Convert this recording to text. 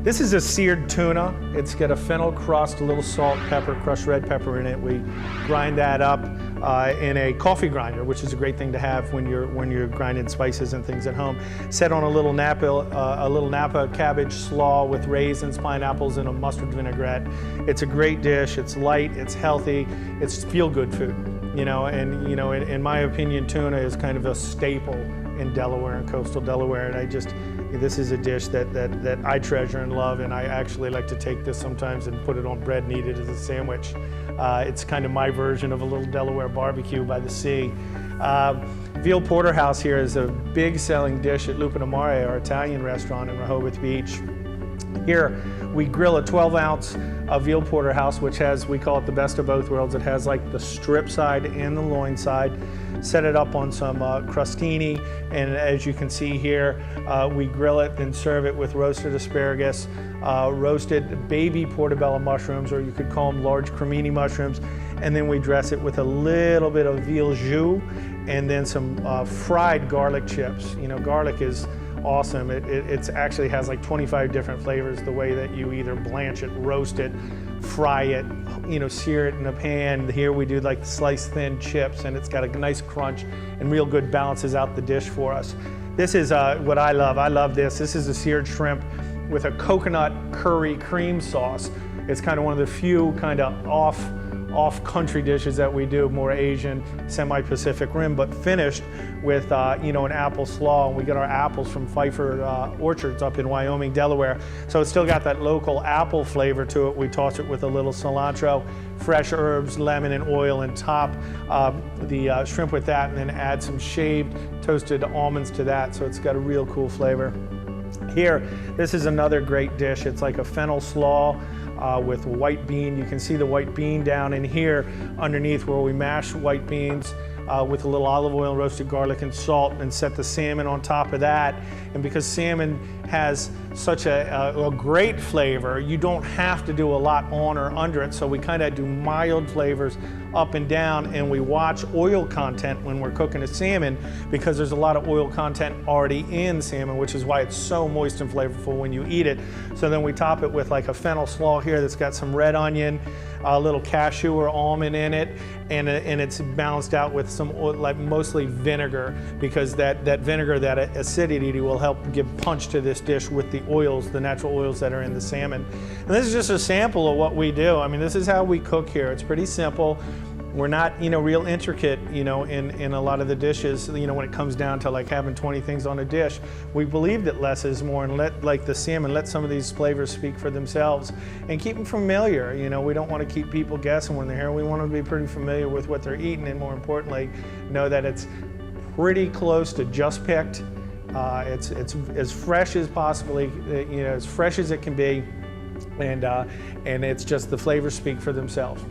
This is a seared tuna. It's got a fennel crust, a little salt, pepper, crushed red pepper in it. We grind that up in a coffee grinder, which is a great thing to have when you're grinding spices and things at home. Set on a little Napa cabbage slaw with raisins, pineapples, and a mustard vinaigrette. It's a great dish. It's light. It's healthy. It's feel-good food. In my opinion, tuna is kind of a staple in Delaware and coastal Delaware, and this is a dish that I treasure and love, and I actually like to take this sometimes and put it on bread and eat it as a sandwich. It's kind of my version of a little Delaware barbecue by the sea. Veal porterhouse here is a big selling dish at Lupin Amare, our Italian restaurant in Rehoboth Beach. Here we grill a 12-ounce veal porterhouse, which has, we call it the best of both worlds. It has like the strip side and the loin side. Set it up on some crostini, and as you can see here, we grill it and serve it with roasted asparagus, roasted baby portobello mushrooms, or you could call them large cremini mushrooms, and then we dress it with a little bit of veal jus and then some fried garlic chips. Garlic is awesome. It actually has like 25 different flavors, the way that you either blanch it, roast it, fry it, sear it in a pan. Here we do like the sliced thin chips, and it's got a nice crunch and real good balances out the dish for us. This is what I love. I love this. This is a seared shrimp with a coconut curry cream sauce. It's kind of one of the few kind of off-country dishes that we do, more Asian, semi-Pacific Rim, but finished with an apple slaw. And we get our apples from Pfeiffer orchards up in Wyoming, Delaware. So it's still got that local apple flavor to it. We toss it with a little cilantro, fresh herbs, lemon, and oil, and top the shrimp with that, and then add some shaved toasted almonds to that. So it's got a real cool flavor. Here, this is another great dish. It's like a fennel slaw with white bean. You can see the white bean down in here underneath, where we mash white beans with a little olive oil, roasted garlic, and salt, and set the salmon on top of that. And because salmon has such a great flavor, you don't have to do a lot on or under it, so we kind of do mild flavors up and down, and we watch oil content when we're cooking a salmon, because there's a lot of oil content already in salmon, which is why it's so moist and flavorful when you eat it. So then we top it with like a fennel slaw here that's got some red onion, a little cashew or almond in it, and it's balanced out with some like mostly vinegar, because that vinegar, that acidity, will help give punch to this dish with the oils, the natural oils that are in the salmon. And this is just a sample of what we do. I mean, this is how we cook here. It's pretty simple. We're not, real intricate, in a lot of the dishes, when it comes down to like having 20 things on a dish. We believe that less is more, and let the salmon, let some of these flavors speak for themselves and keep them familiar. We don't want to keep people guessing when they're here. We want them to be pretty familiar with what they're eating, and more importantly, know that it's pretty close to just picked. It's as fresh as possibly, as fresh as it can be, and it's just the flavors speak for themselves.